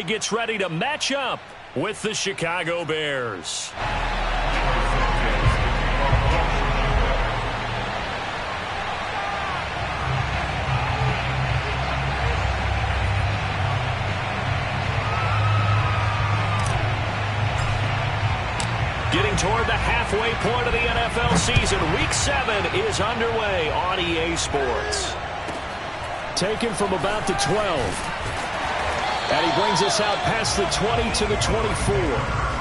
Gets ready to match up with the Chicago Bears. Getting toward the halfway point of the NFL season. Week 7 is underway on EA Sports. Taken from about the 12. And he brings us out past the 20 to the 24.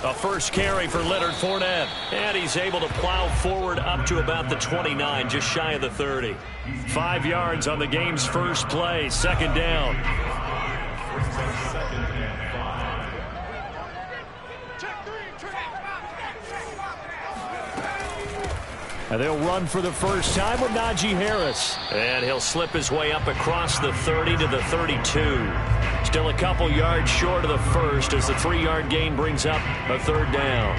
A first carry for Leonard Fournette. And he's able to plow forward up to about the 29, just shy of the 30. 5 yards on the game's first play. Second down. And they'll run for the first time with Najee Harris. And he'll slip his way up across the 30 to the 32. Still a couple yards short of the first as the 3-yard gain brings up a third down.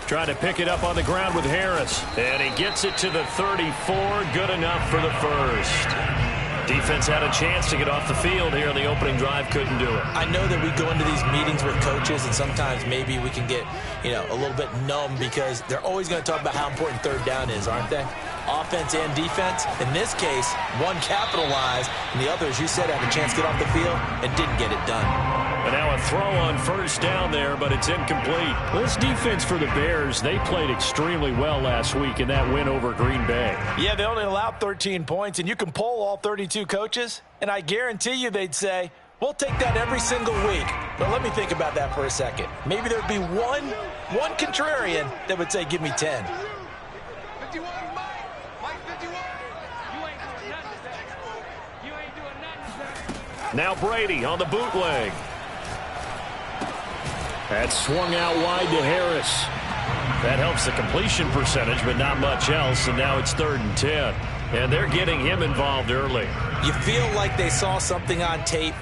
Trying to pick it up on the ground with Harris. And he gets it to the 34. Good enough for the first. Defense had a chance to get off the field here in the opening drive. Couldn't do it. I know that we go into these meetings with coaches, and sometimes maybe we can get, a little bit numb because they're always going to talk about how important third down is, aren't they? Offense and defense. In this case, one capitalized, and the other, as you said, had a chance to get off the field and didn't get it done. And now a throw on first down there, but it's incomplete. This defense for the Bears, they played extremely well last week in that win over Green Bay. Yeah, they only allowed 13 points, and you can poll all 32 coaches, and I guarantee you they'd say, we'll take that every single week. But let me think about that for a second. Maybe there'd be one contrarian that would say, give me 10. Now Brady on the bootleg. That swung out wide to Harris. That helps the completion percentage, but not much else. And now it's 3rd and 10. And they're getting him involved early. You feel like they saw something on tape,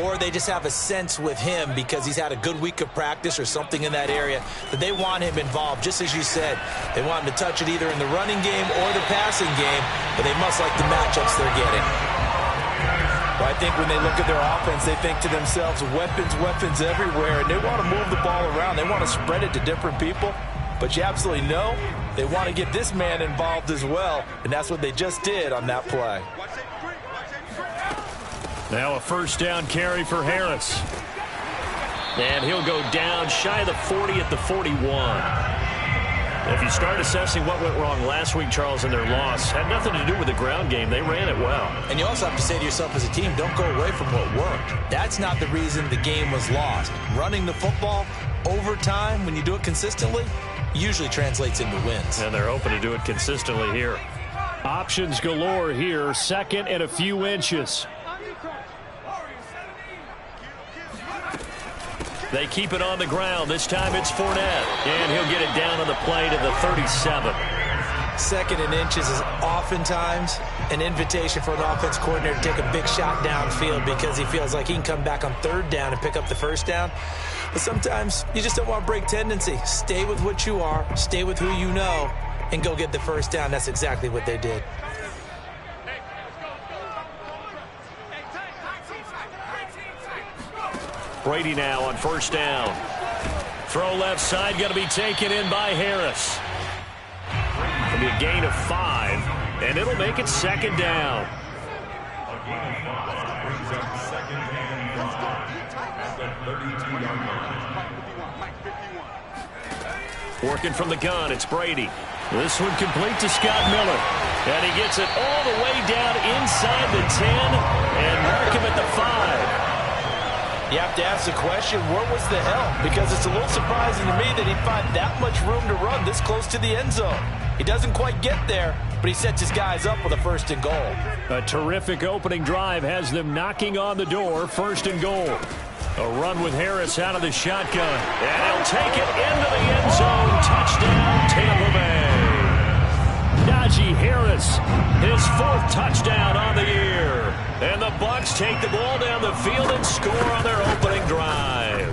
or they just have a sense with him because he's had a good week of practice or something in that area that they want him involved. Just as you said, they want him to touch it either in the running game or the passing game, but they must like the matchups they're getting. Well, I think when they look at their offense, they think to themselves, weapons everywhere, and they want to move the ball around. They want to spread it to different people, but you absolutely know they want to get this man involved as well, and that's what they just did on that play. Now a first down carry for Harris. And he'll go down shy of the 40 at the 41. If you start assessing what went wrong last week, Charles, in their loss, had nothing to do with the ground game. They ran it well. And you also have to say to yourself as a team, don't go away from what worked. That's not the reason the game was lost. Running the football over time, when you do it consistently, usually translates into wins. And they're hoping to do it consistently here. Options galore here. 2nd and a few inches. They keep it on the ground. This time it's Fournette. And he'll get it down on the play to the 37. 2nd and inches is oftentimes an invitation for an offense coordinator to take a big shot downfield because he feels like he can come back on 3rd down and pick up the first down. But sometimes you just don't want to break tendency. Stay with what you are, stay with who you know, and go get the first down. That's exactly what they did. Brady now on first down. Throw left side, got to be taken in by Harris. It'll be a gain of 5, and it'll make it 2nd down. Working from the gun, it's Brady. This one complete to Scott Miller. And he gets it all the way down inside the 10 and mark him at the 5. You have to ask the question, where was the help? Because it's a little surprising to me that he'd find that much room to run this close to the end zone. He doesn't quite get there, but he sets his guys up with a 1st and goal. A terrific opening drive has them knocking on the door, 1st and goal. A run with Harris out of the shotgun. And he'll take it into the end zone. Touchdown, Tampa Bay. Najee Harris, his 4th touchdown on the year. And the Bucs take the ball down the field and score on their opening drive.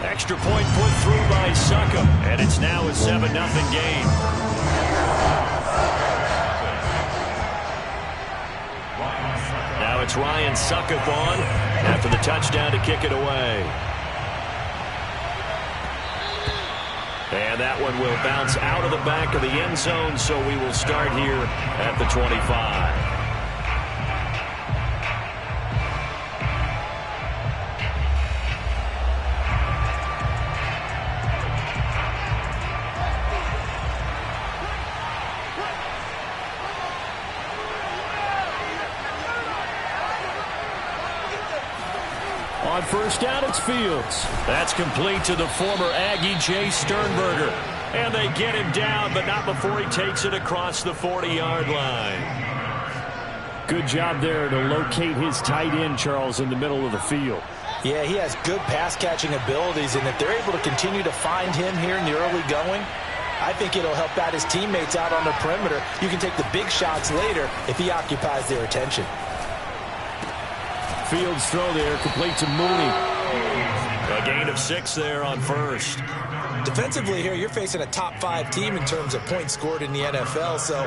Extra point put through by Succop, and it's now a 7-0 game. Now it's Ryan Succop on after the touchdown to kick it away. And that one will bounce out of the back of the end zone, so we will start here at the 25. On 1st down, it's Fields. That's complete to the former Aggie, Jay Sternberger. And they get him down, but not before he takes it across the 40-yard line. Good job there to locate his tight end, Charles, in the middle of the field. Yeah, he has good pass-catching abilities, and if they're able to continue to find him here in the early going, I think it'll help out his teammates out on the perimeter. You can take the big shots later if he occupies their attention. Fields throw there, complete to Mooney. A gain of 6 there on 1st. Defensively here, you're facing a top-5 team in terms of points scored in the NFL, so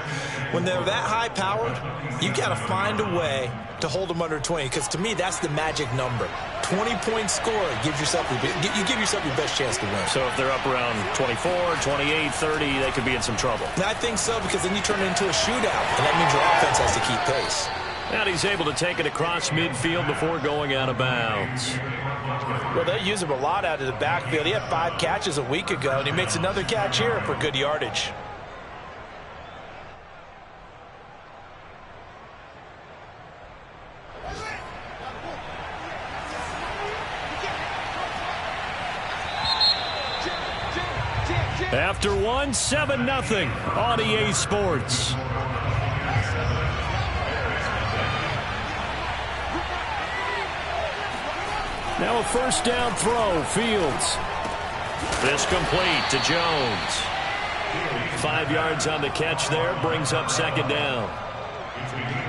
when they're that high-powered, you've got to find a way to hold them under 20, because to me, that's the magic number. 20-point score gives yourself you give yourself your best chance to win. So if they're up around 24, 28, 30, they could be in some trouble. And I think so, because then you turn it into a shootout, and that means your offense has to keep pace. And he's able to take it across midfield before going out of bounds. Well, they use him a lot out of the backfield. He had 5 catches a week ago, and he makes another catch here for good yardage. After 1, 7-0 on EA Sports. Now a 1st down throw, Fields. This complete to Jones. 5 yards on the catch there, brings up 2nd down.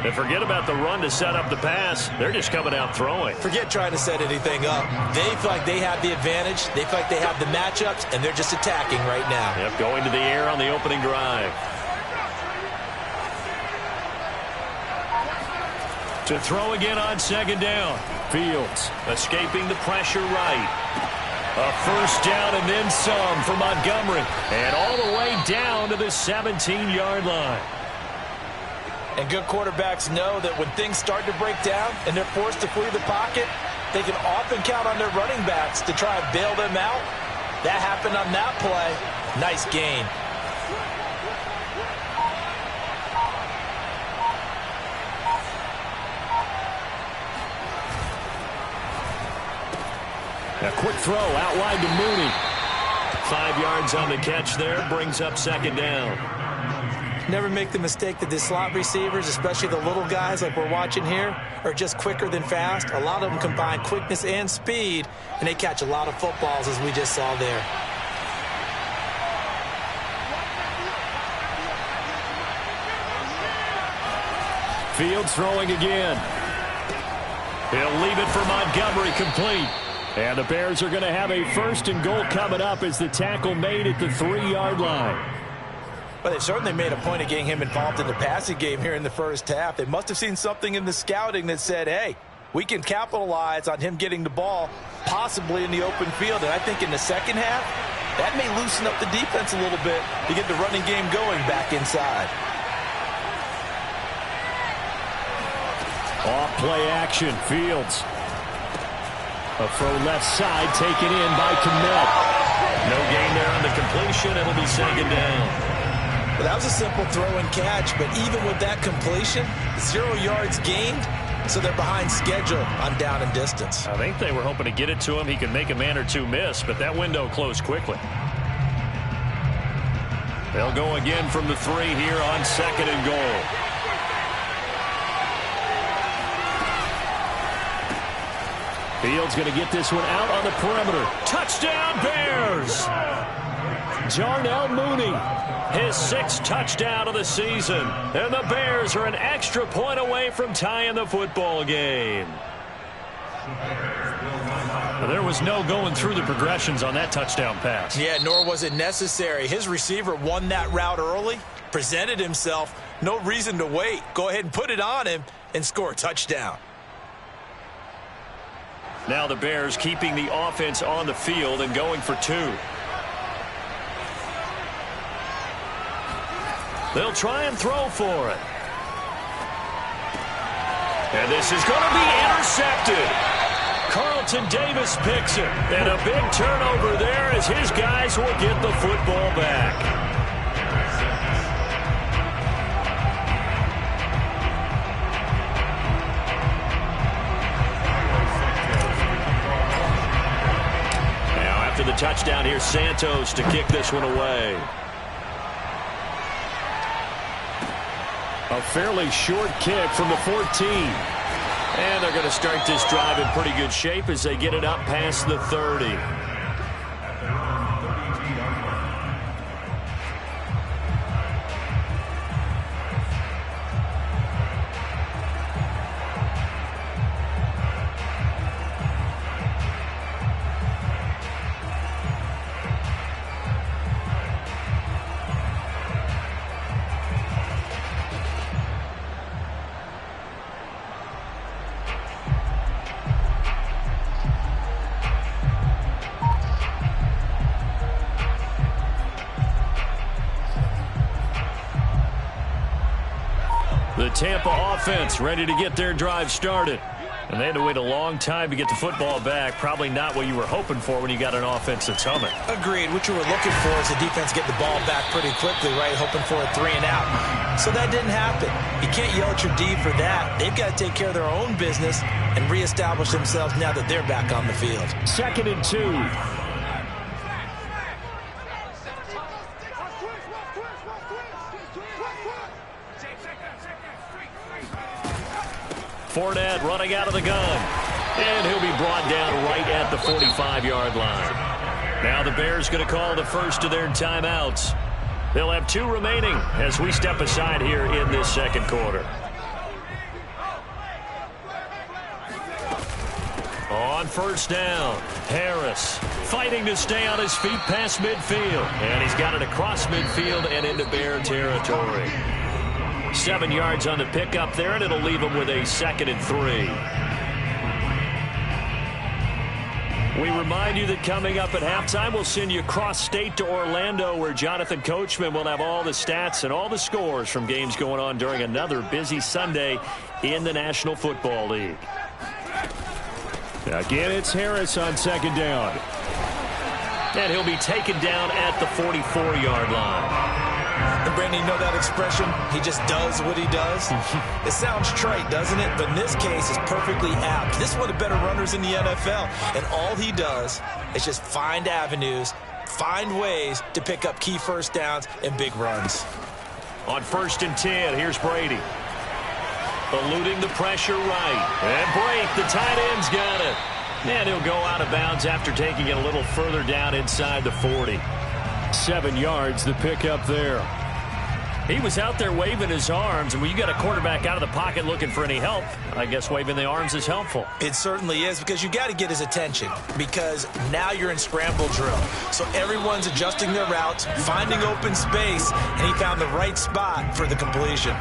And forget about the run to set up the pass. They're just coming out throwing. Forget trying to set anything up. They feel like they have the advantage. They feel like they have the matchups, and they're just attacking right now. Yep, going to the air on the opening drive. To throw again on 2nd down. Fields escaping the pressure right. A 1st down and then some for Montgomery. And all the way down to the 17-yard line. And good quarterbacks know that when things start to break down and they're forced to flee the pocket, they can often count on their running backs to try and bail them out. That happened on that play. Nice gain. A quick throw out wide to Mooney. 5 yards on the catch there, brings up 2nd down. Never make the mistake that the slot receivers, especially the little guys like we're watching here, are just quicker than fast. A lot of them combine quickness and speed, and they catch a lot of footballs, as we just saw there. Fields throwing again. He'll leave it for Montgomery, complete. And the Bears are going to have a 1st and goal coming up as the tackle made at the 3-yard line. Well, they've certainly made a point of getting him involved in the passing game here in the 1st half. They must have seen something in the scouting that said, hey, we can capitalize on him getting the ball, possibly in the open field. And I think in the 2nd half, that may loosen up the defense a little bit to get the running game going back inside. Off play action, Fields. A throw left side taken in by Kmet. No gain there on the completion. It'll be 2nd down. Well, that was a simple throw and catch, but even with that completion, 0 yards gained, so they're behind schedule on down and distance. I think they were hoping to get it to him. He could make a man or two miss, but that window closed quickly. They'll go again from the 3 here on 2nd and goal. Fields going to get this one out on the perimeter. Touchdown, Bears! Darnell Mooney, his 6th touchdown of the season. And the Bears are an extra point away from tying the football game. There was no going through the progressions on that touchdown pass. Yeah, nor was it necessary. His receiver won that route early, presented himself. No reason to wait. Go ahead and put it on him and score a touchdown. Now the Bears keeping the offense on the field and going for 2. They'll try and throw for it. And this is going to be intercepted. Carlton Davis picks it. And a big turnover there as his guys will get the football back. Now after the touchdown, here's Santos to kick this one away. A fairly short kick from the 14. And they're going to start this drive in pretty good shape as they get it up past the 30. The Tampa offense ready to get their drive started. And they had to wait a long time to get the football back. Probably not what you were hoping for when you got an offense that's humming. Agreed. What you were looking for is the defense get the ball back pretty quickly, right? Hoping for a 3 and out. So that didn't happen. You can't yell at your D for that. They've got to take care of their own business and reestablish themselves now that they're back on the field. 2nd and 2. Fournette running out of the gun. And he'll be brought down right at the 45-yard line. Now the Bears going to call the first of their timeouts. They'll have 2 remaining as we step aside here in this 2nd quarter. On 1st down, Harris fighting to stay on his feet past midfield. And he's got it across midfield and into Bear territory. 7 yards on the pickup there, and it'll leave him with a 2nd and 3. We remind you that coming up at halftime, we'll send you across state to Orlando, where Jonathan Coachman will have all the stats and all the scores from games going on during another busy Sunday in the National Football League. Again, it's Harris on 2nd down. And he'll be taken down at the 44-yard line. And Brandon, you know that expression? He just does what he does. It sounds trite, doesn't it? But in this case, it's perfectly apt. This is one of the better runners in the NFL. And all he does is just find avenues, find ways to pick up key 1st downs and big runs. On 1st and 10, here's Brady. Eluding the pressure right. And Brake, the tight end's got it. And he'll go out of bounds after taking it a little further down inside the 40. 7 yards, the pickup there. He was out there waving his arms, and when you got a quarterback out of the pocket looking for any help, I guess waving the arms is helpful. It certainly is, because you got to get his attention, because now you're in scramble drill. So everyone's adjusting their routes, finding open space, and he found the right spot for the completion.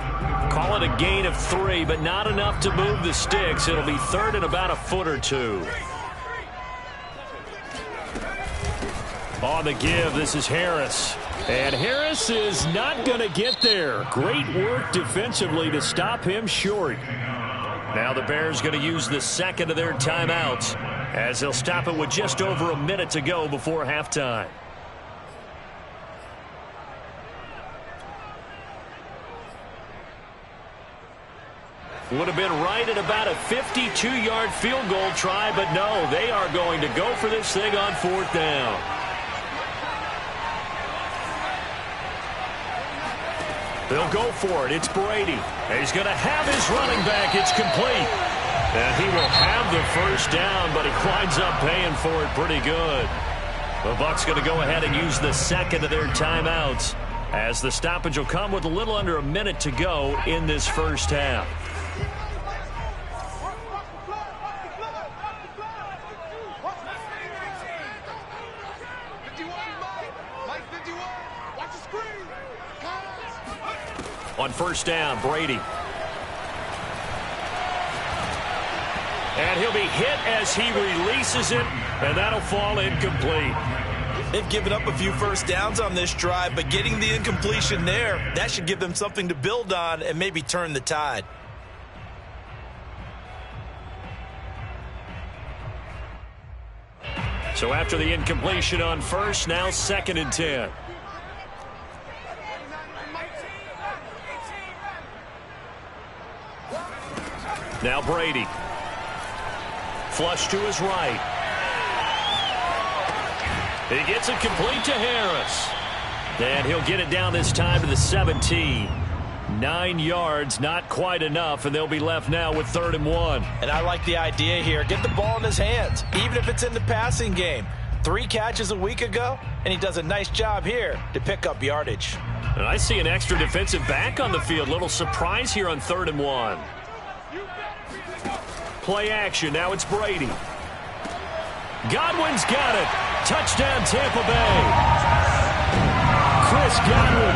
Call it a gain of 3, but not enough to move the sticks. It'll be 3rd and about a foot or 2. On the give, this is Harris. And Harris is not going to get there. Great work defensively to stop him short. Now the Bears going to use the 2nd of their timeouts as they'll stop it with just over a minute to go before halftime. Would have been right at about a 52-yard field goal try, but no, they are going to go for this thing on 4th down. They'll go for it. It's Brady. He's going to have his running back. It's complete. And he will have the first down, but he winds up paying for it pretty good. The Bucs going to go ahead and use the second of their timeouts, as the stoppage will come with a little under a minute to go in this first half. On first down, Brady. And he'll be hit as he releases it, and that'll fall incomplete. They've given up a few first downs on this drive, but getting the incompletion there, that should give them something to build on and maybe turn the tide. So after the incompletion on first, now 2nd and 10. Now Brady. Flush to his right. He gets it complete to Harris. And he'll get it down this time to the 17. 9 yards, not quite enough, and they'll be left now with 3rd and 1. And I like the idea here. Get the ball in his hands, even if it's in the passing game. 3 catches a week ago, and he does a nice job here to pick up yardage. And I see an extra defensive back on the field. Little surprise here on 3rd and 1. Play action. Now it's Brady. Godwin's got it. Touchdown, Tampa Bay. Chris Godwin,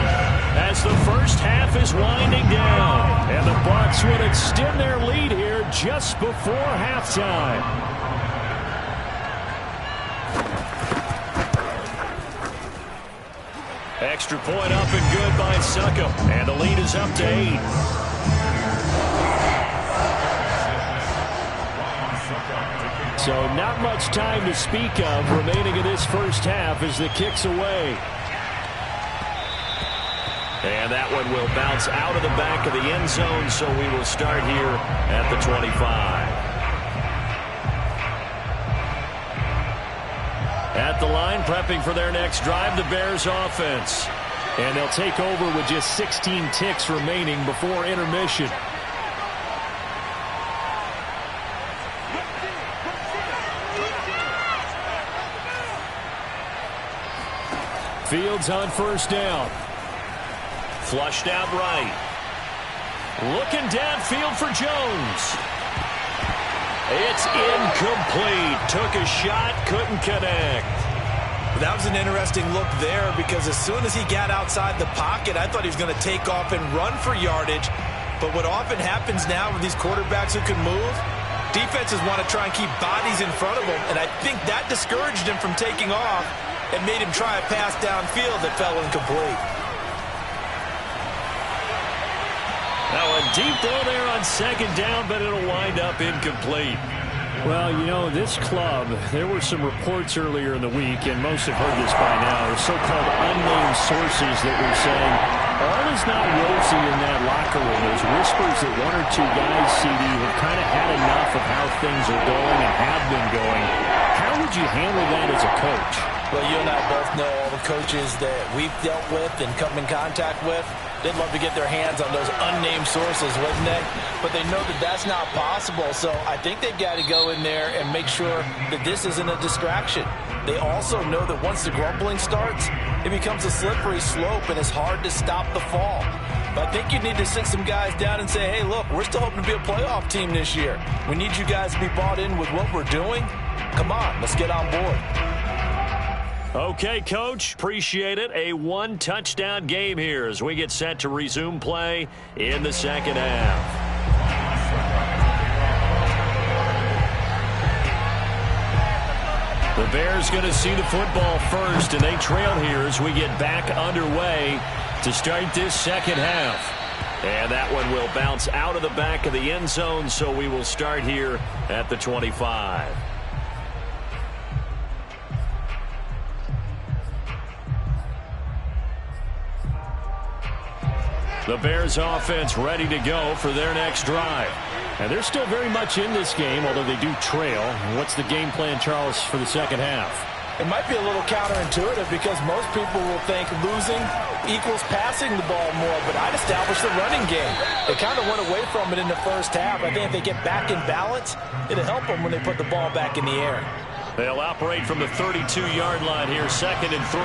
as the first half is winding down. And the Bucs would extend their lead here just before halftime. Extra point up and good by Suckup. And the lead is up to 8. So not much time to speak of remaining in this first half as the kick's away. And that one will bounce out of the back of the end zone, so we will start here at the 25. At the line, prepping for their next drive, the Bears offense. And they'll take over with just 16 ticks remaining before intermission. Fields on first down. Flushed out right. Looking downfield for Jones. It's incomplete. Took a shot, couldn't connect. That was an interesting look there, because as soon as he got outside the pocket, I thought he was going to take off and run for yardage. But what often happens now with these quarterbacks who can move, defenses want to try and keep bodies in front of them, and I think that discouraged him from taking off and made him try a pass downfield that fell incomplete. Now a deep throw there on second down, but it'll wind up incomplete. Well, you know, this club, there were some reports earlier in the week, and most have heard this by now, the so-called unnamed sources that were saying all is not rosy in that locker room. There's whispers that 1 or 2 guys, CD, have kind of had enough of how things are going and have been going. How would you handle that as a coach? Well, you and I both know all the coaches that we've dealt with and come in contact with. They'd love to get their hands on those unnamed sources, wouldn't they? But they know that that's not possible, so I think they've got to go in there and make sure that this isn't a distraction. They also know that once the grumbling starts, it becomes a slippery slope and it's hard to stop the fall. But I think you need to sit some guys down and say, hey, look, we're still hoping to be a playoff team this year. We need you guys to be bought in with what we're doing. Come on, let's get on board. Okay, Coach, appreciate it. A 1-touchdown game here as we get set to resume play in the second half. The Bears going to see the football first, and they trail here as we get back underway to start this second half. And that one will bounce out of the back of the end zone, so we will start here at the 25. The Bears offense ready to go for their next drive. And they're still very much in this game, although they do trail. What's the game plan, Charles, for the second half? It might be a little counterintuitive because most people will think losing equals passing the ball more, but I'd establish the running game. They kind of went away from it in the first half. I think if they get back in balance, it'll help them when they put the ball back in the air. They'll operate from the 32-yard line here, 2nd and 3.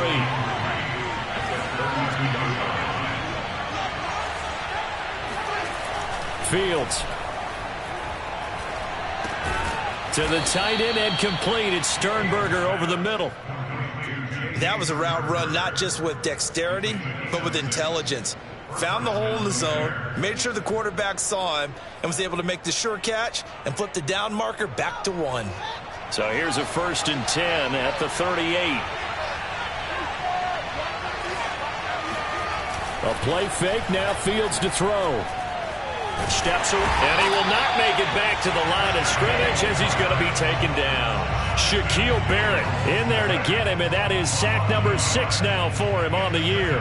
Fields. To the tight end and complete. It's Sternberger over the middle. That was a route run not just with dexterity, but with intelligence. Found the hole in the zone, made sure the quarterback saw him, and was able to make the sure catch and flip the down marker back to 1. So here's a 1st and 10 at the 38. A play fake, now Fields to throw. Steps him, and he will not make it back to the line of scrimmage as he's going to be taken down. Shaquille Barrett in there to get him, and that is sack number 6 now for him on the year.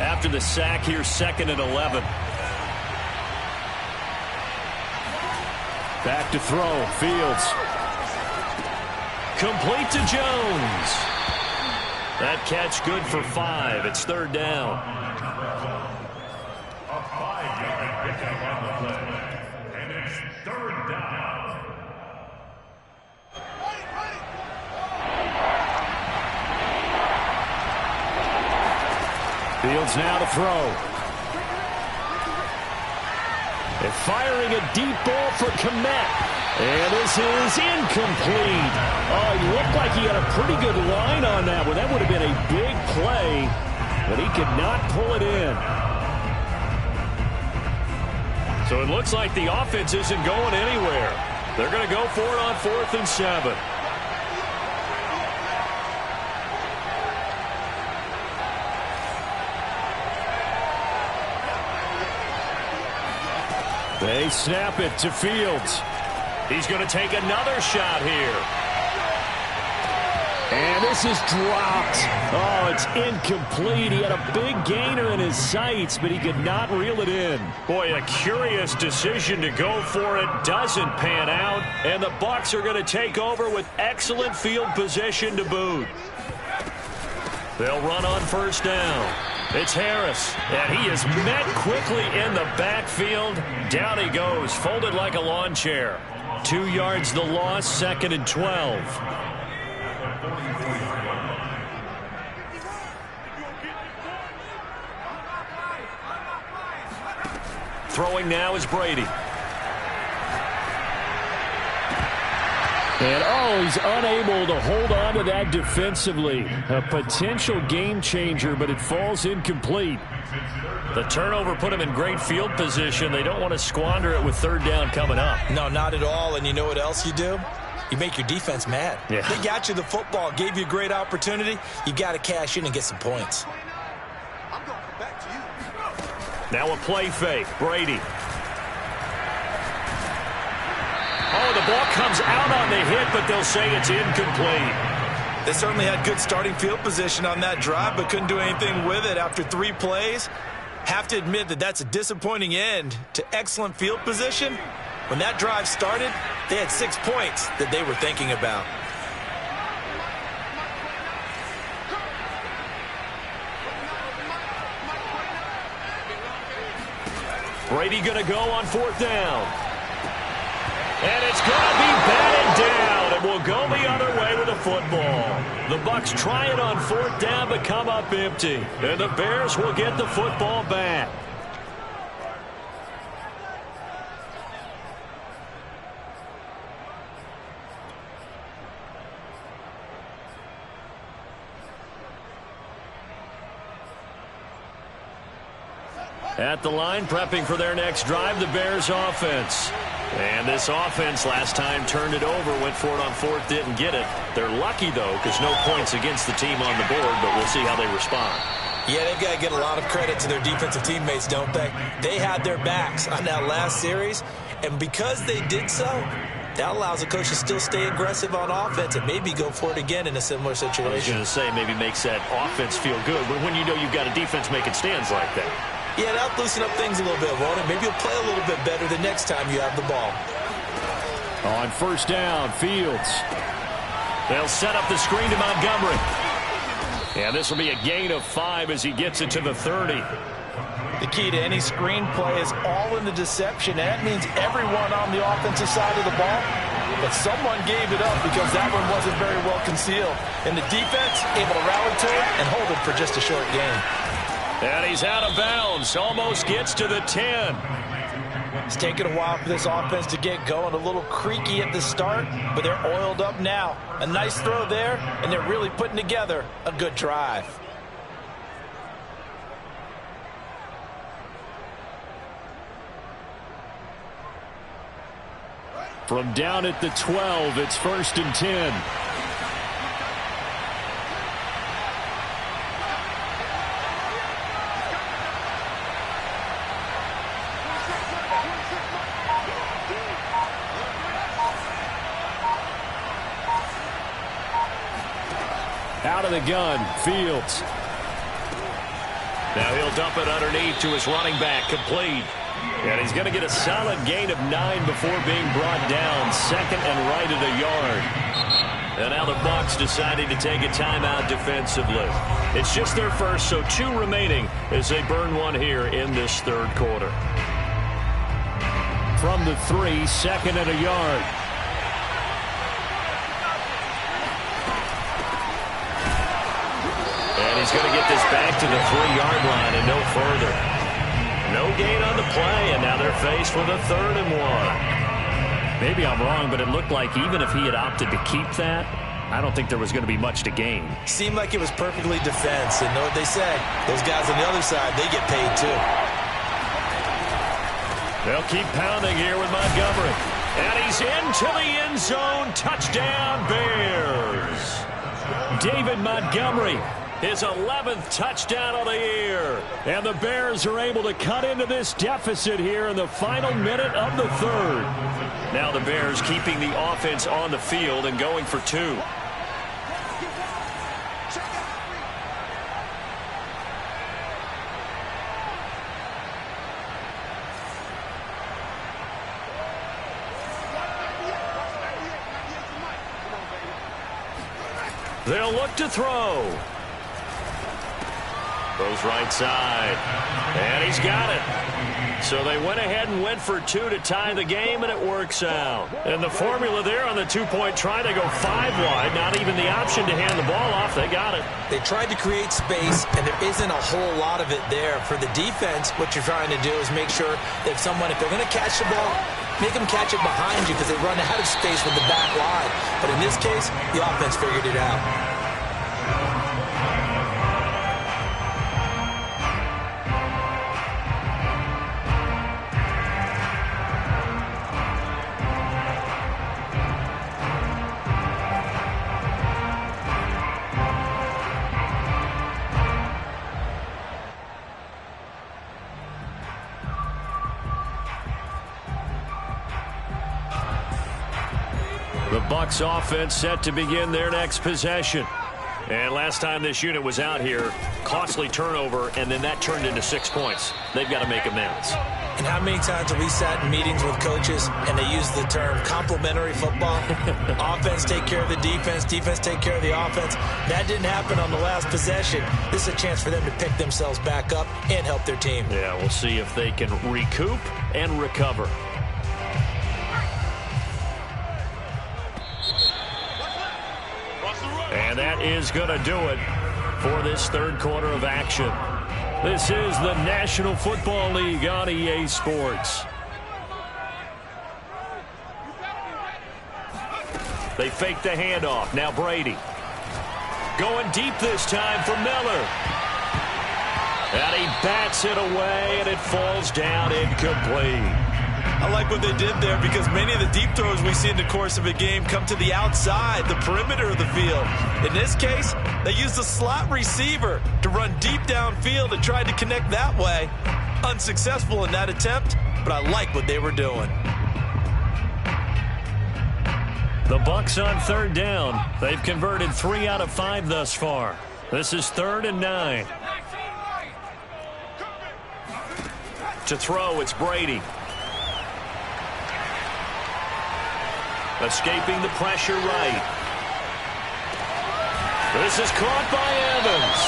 After the sack, here's 2nd and 11. Back to throw. Fields. Complete to Jones. That catch good for 5. It's 3rd down. A 5-yard pickup on the play. And it's 3rd down. Fields now to throw. They're firing a deep ball for Kmet. And this is incomplete. Oh, he looked like he had a pretty good line on that one. That would have been a big play, but he could not pull it in. So it looks like the offense isn't going anywhere. They're going to go for it on 4th and 7. They snap it to Fields. He's going to take another shot here. And this is dropped. Oh, it's incomplete. He had a big gainer in his sights, but he could not reel it in. Boy, a curious decision to go for it. Doesn't pan out. And the Bucs are going to take over with excellent field position to boot. They'll run on 1st down. It's Harris, and he is met quickly in the backfield. Down he goes, folded like a lawn chair. 2 yards the loss, 2nd and 12. Throwing now is Brady. And, oh, he's unable to hold on to that defensively. A potential game changer, but it falls incomplete. The turnover put him in great field position. They don't want to squander it with 3rd down coming up. No, not at all. And you know what else you do? You make your defense mad. Yeah. They got you the football, gave you a great opportunity. You got to cash in and get some points. Now a play fake. Brady. Oh, the ball comes out on the hit, but they'll say it's incomplete. They certainly had good starting field position on that drive, but couldn't do anything with it after 3 plays. Have to admit that that's a disappointing end to excellent field position. When that drive started, they had 6 points that they were thinking about. Brady going to go on 4th down. And it's going to be batted down, and will go the other way with the football. The Bucs try it on 4th down, but come up empty. And the Bears will get the football back. At the line, prepping for their next drive, the Bears offense. And this offense last time turned it over, went for it on 4th, didn't get it. They're lucky, though, because no points against the team on the board, but we'll see how they respond. Yeah, they've got to get a lot of credit to their defensive teammates, don't they? They had their backs on that last series, and because they did so, that allows the coach to still stay aggressive on offense and maybe go for it again in a similar situation. I was going to say maybe makes that offense feel good, but when you know you've got a defense making stands like that. Yeah, that'll loosen up things a little bit, won't it? Maybe you'll play a little bit better the next time you have the ball. On first down, Fields. They'll set up the screen to Montgomery. And this will be a gain of 5 as he gets it to the 30. The key to any screen play is all in the deception, and that means everyone on the offensive side of the ball. But someone gave it up because that one wasn't very well concealed. And the defense able to rally to it and hold it for just a short gain. And he's out of bounds. Almost gets to the 10. It's taken a while for this offense to get going. A little creaky at the start, but they're oiled up now. A nice throw there, and they're really putting together a good drive. From down at the 12, it's 1st and 10. Out of the gun, Fields. Now he'll dump it underneath to his running back, complete. And he's going to get a solid gain of 9 before being brought down, 2nd and right at a yard. And now the Bucs deciding to take a timeout defensively. It's just their first, so 2 remaining as they burn one here in this third quarter. From the 3, 2nd and a yard. And he's going to get this back to the 3-yard line and no further. No gain on the play, and now they're faced with a 3rd and 1. Maybe I'm wrong, but it looked like even if he had opted to keep that, I don't think there was going to be much to gain. Seemed like it was perfectly defense, and know what they say. Those guys on the other side, they get paid too. They'll keep pounding here with Montgomery. And he's into the end zone. Touchdown, Bears. David Montgomery. His 11th touchdown of the year. And the Bears are able to cut into this deficit here in the final minute of the third. Now the Bears keeping the offense on the field and going for 2. They'll look to throw. Throws right side. And he's got it. So they went ahead and went for 2 to tie the game, and it works out. And the formula there on the 2-point try, they go 5 wide. Not even the option to hand the ball off. They got it. They tried to create space, and there isn't a whole lot of it there. For the defense, what you're trying to do is make sure that if they're going to catch the ball, make them catch it behind you because they run out of space with the back line. But in this case, the offense figured it out. The Bucs offense set to begin their next possession. And last time this unit was out here, costly turnover, and then that turned into 6 points. They've got to make amends. And how many times have we sat in meetings with coaches and they use the term complementary football? Offense take care of the defense, defense take care of the offense. That didn't happen on the last possession. This is a chance for them to pick themselves back up and help their team. Yeah, we'll see if they can recoup and recover. And that is going to do it for this third quarter of action. This is the National Football League on EA Sports. They fake the handoff. Now Brady. Going deep this time for Miller. And he bats it away, and it falls down incomplete. I like what they did there because many of the deep throws we see in the course of a game come to the outside, the perimeter of the field. In this case, they used a slot receiver to run deep downfield and tried to connect that way. Unsuccessful in that attempt, but I like what they were doing. The Bucs on third down. They've converted 3 out of 5 thus far. This is 3rd and 9. To throw, it's Brady. Escaping the pressure right. This is caught by Evans.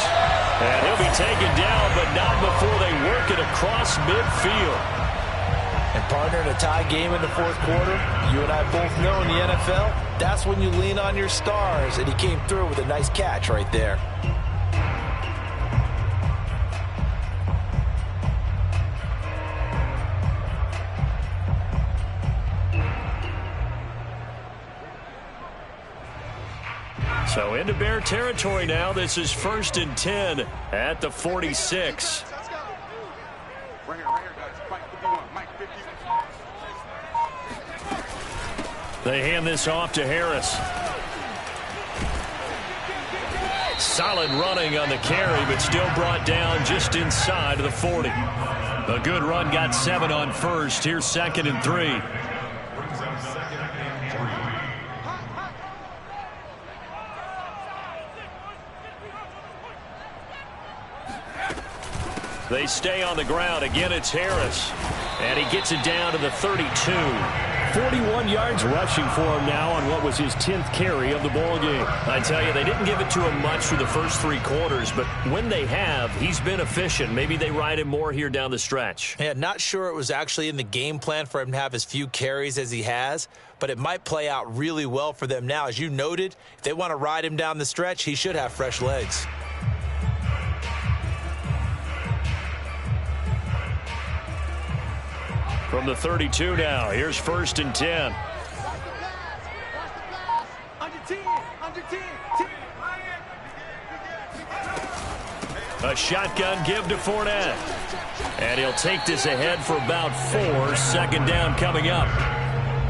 And he'll be taken down, but not before they work it across midfield. And partner, in a tie game in the fourth quarter, you and I both know in the NFL, that's when you lean on your stars, and he came through with a nice catch right there. So into Bear territory now. This is 1st and 10 at the 46. They hand this off to Harris. Solid running on the carry, but still brought down just inside of the 40. A good run, got 7 on first. Here's 2nd and 3. They stay on the ground. Again, it's Harris. And he gets it down to the 32. 41 yards rushing for him now on what was his 10th carry of the ball game. I tell you, they didn't give it to him much through the first 3 quarters, but when they have, he's been efficient. Maybe they ride him more here down the stretch. Yeah, not sure it was actually in the game plan for him to have as few carries as he has, but it might play out really well for them now. As you noted, if they want to ride him down the stretch, he should have fresh legs. From the 32 now, here's 1st and 10. A shotgun give to Fournette. And he'll take this ahead for about 4. 2nd down coming up.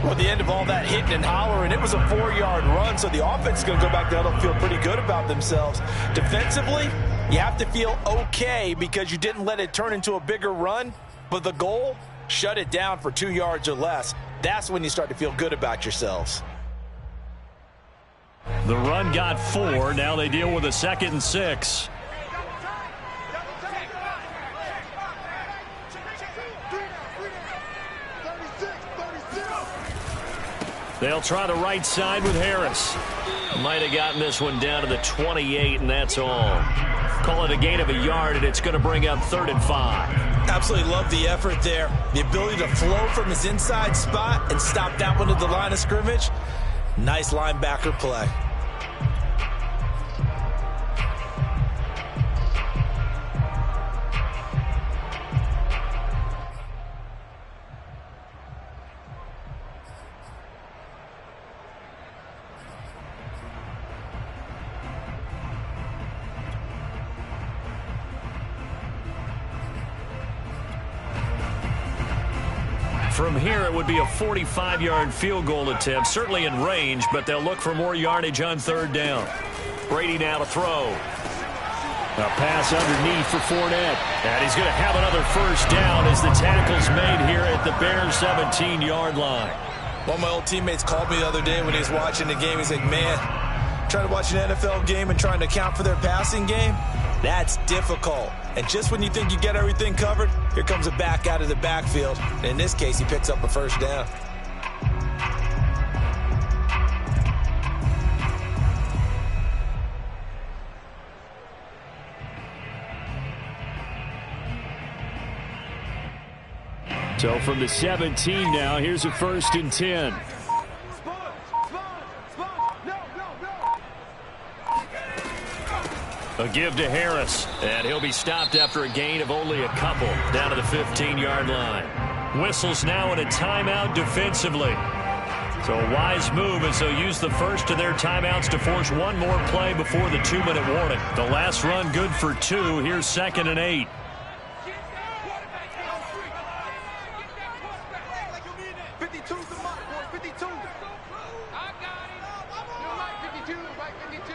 Well, at the end of all that hitting and hollering, it was a 4-yard run, so the offense is going to go back there and feel pretty good about themselves. Defensively, you have to feel okay because you didn't let it turn into a bigger run, but the goal, shut it down for 2 yards or less. That's when you start to feel good about yourselves. The run got 4. Now they deal with a 2nd and 6. They'll try the right side with Harris. Might have gotten this one down to the 28, and that's all. Call it a gain of a yard, and it's going to bring up 3rd and 5. Absolutely love the effort there. The ability to flow from his inside spot and stop that one at the line of scrimmage. Nice linebacker play. From here, it would be a 45-yard field goal attempt, certainly in range, but they'll look for more yardage on 3rd down. Brady now to throw. A pass underneath for Fournette. And he's going to have another 1st down as the tackle's made here at the Bears' 17-yard line. One of my old teammates called me the other day when he was watching the game. He's like, man, trying to watch an NFL game and trying to account for their passing game, that's difficult. And just when you think you get everything covered, here comes a back out of the backfield. And in this case, he picks up a 1st down. So from the 17 now, here's a 1st and 10. A give to Harris, and he'll be stopped after a gain of only a couple down to the 15-yard line. Whistles now in a timeout defensively. So a wise move as they'll use the first of their timeouts to force one more play before the 2-minute warning. The last run good for 2. Here's 2nd and 8. 52's the mark, boy. 52. I got him. You're right, 52. Right, 52.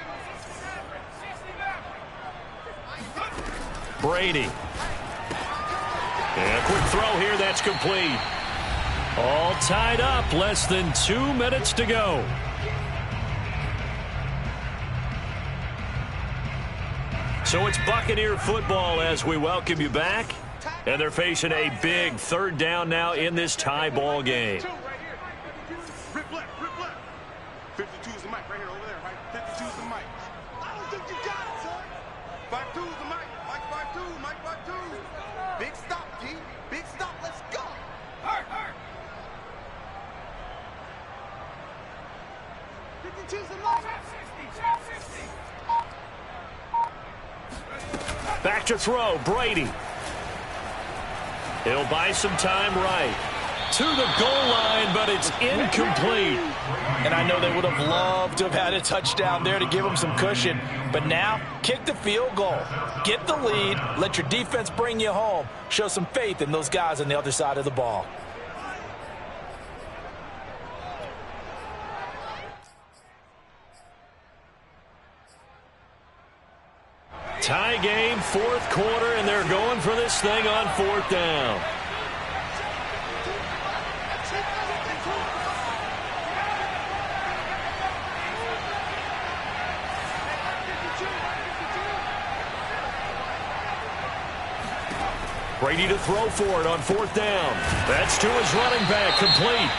Brady. And a quick throw here. That's complete. All tied up. Less than 2 minutes to go. So it's Buccaneer football as we welcome you back. And they're facing a big third down now in this tie ball game. Rip left, rip left. 52's the mic right here, over there, right? 52's the mic. I don't think you got it, son. 52's the mic. Mike 52, Mike 52. Big stop, G. Big stop, let's go. Hurt, hurt. 52's the mic. Trap 60. Back to throw, Brady. He'll buy some time right. To the goal line, but it's incomplete. And I know they would have loved to have had a touchdown there to give them some cushion. But now, kick the field goal. Get the lead. Let your defense bring you home. Show some faith in those guys on the other side of the ball. Tie game, fourth quarter, and they're going for this thing on fourth down. Brady to throw for it on fourth down. That's to his running back, complete.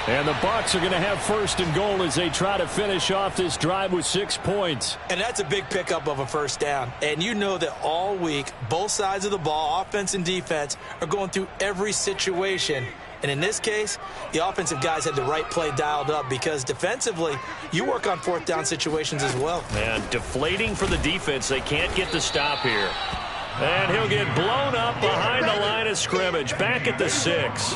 And the Bucs are going to have first and goal as they try to finish off this drive with 6 points. And that's a big pickup of a first down. And you know that all week, both sides of the ball, offense and defense, are going through every situation. And in this case, the offensive guys had the right play dialed up because defensively, you work on fourth down situations as well. And deflating for the defense. They can't get the stop here. And he'll get blown up behind the line of scrimmage. Back at the 6.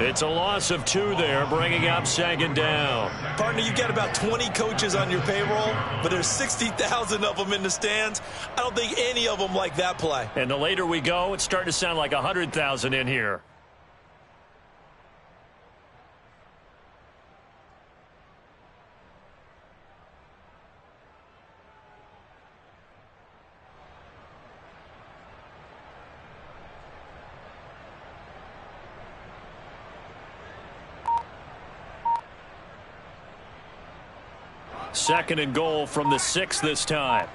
It's a loss of 2 there, bringing up second down. Partner, you got about 20 coaches on your payroll, but there's 60,000 of them in the stands. I don't think any of them like that play. And the later we go, it's starting to sound like 100,000 in here. Second and goal from the 6 this time.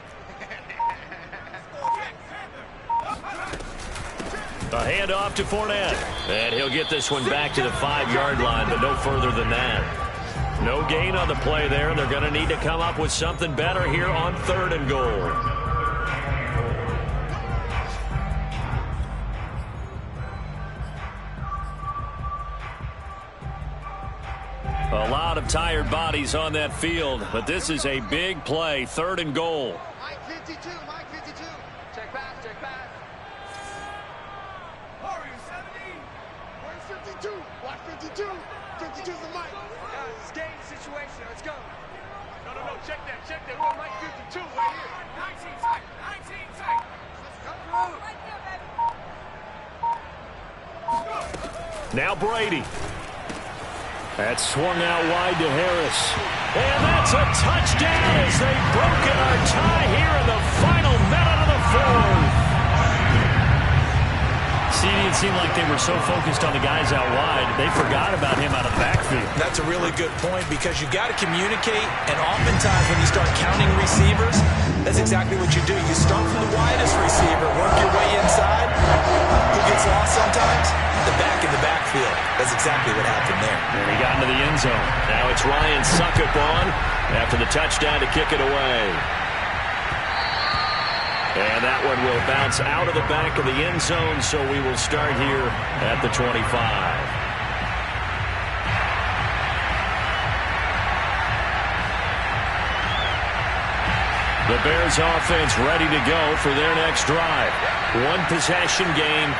A handoff to Fournette. And he'll get this one back to the 5-yard line, but no further than that. No gain on the play there, and they're going to need to come up with something better here on third and goal. A lot of tired bodies on that field, but this is a big play, third and goal. Mike 52, Mike 52. Check back, check back. Warrior 70. Warrior 52, watch 52. 52's the mic. Guys, it's game situation, let's go. No, check that. We're on Mike 52 right here. 19 tight. Let's go. Now Brady. That's swung out wide to Harris. And that's a touchdown as they've broken our tie here in the final minute of the fourth. See, it seemed like they were so focused on the guys out wide, they forgot about him out of the backfield. That's a really good point because you got to communicate, and oftentimes when you start counting receivers, that's exactly what you do. You start from the widest receiver, work your way inside. Who gets lost sometimes? The back in the backfield. That's exactly what happened there. And he got into the end zone. Now it's Ryan Suckup on after the touchdown to kick it away. And that one will bounce out of the back of the end zone, so we will start here at the 25. The Bears offense ready to go for their next drive. One possession game.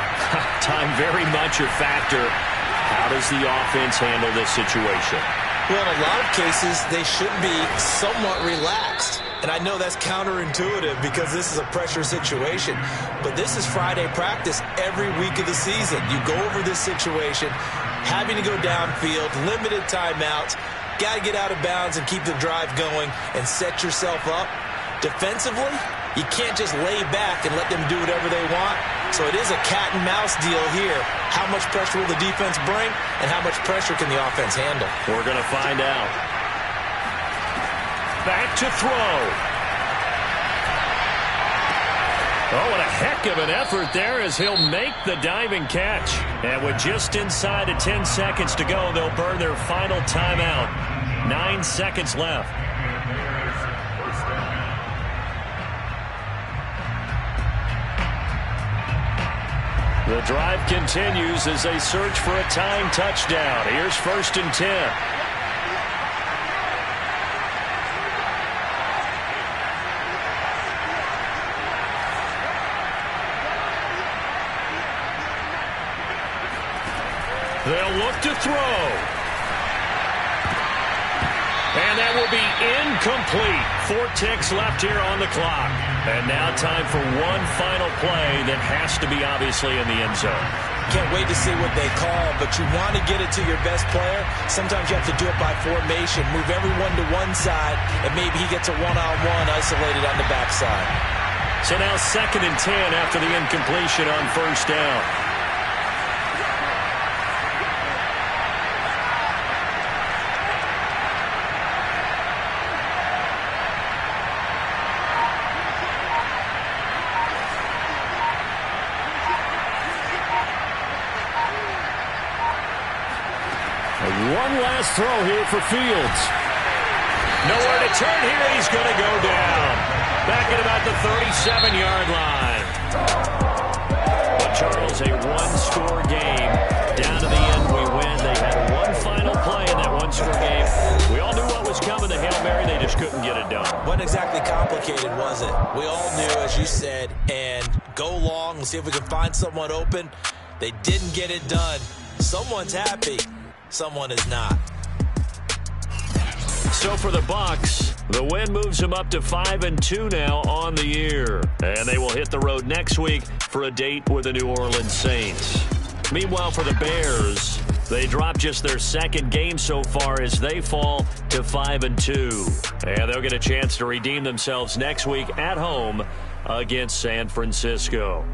Time very much a factor. How does the offense handle this situation? Well, in a lot of cases, they should be somewhat relaxed. And I know that's counterintuitive because this is a pressure situation. But this is Friday practice every week of the season. You go over this situation. having to go downfield, limited timeouts, got to get out of bounds and keep the drive going and set yourself up. Defensively, you can't just lay back and let them do whatever they want. So it is a cat and mouse deal here. How much pressure will the defense bring, and how much pressure can the offense handle? We're going to find out. Back to throw. Oh, what a heck of an effort there as he'll make the diving catch. And with just inside of 10 seconds to go, they'll burn their final timeout. 9 seconds left. The drive continues as they search for a tying touchdown. Here's 1st and 10. They'll look to throw. And that will be incomplete. 4 ticks left here on the clock. And now time for one final play that has to be obviously in the end zone. Can't wait to see what they call, but you want to get it to your best player. Sometimes you have to do it by formation. Move everyone to one side, and maybe he gets a one-on-one isolated on the backside. So now 2nd and 10 after the incompletion on 1st down. One last throw here for Fields. Nowhere to turn here. He's going to go down. Back at about the 37-yard line. But Charles, a one-score game. Down to the end, we win. They had one final play in that one-score game. We all knew what was coming. The Hail Mary, they just couldn't get it done. Wasn't exactly complicated, was it? We all knew, as you said, and go long and see if we can find someone open. They didn't get it done. Someone's happy. Someone is not. So for the Bucs, the win moves them up to 5-2 now on the year. And they will hit the road next week for a date with the New Orleans Saints. Meanwhile, for the Bears, they drop just their 2nd game so far as they fall to 5-2. And they'll get a chance to redeem themselves next week at home against San Francisco.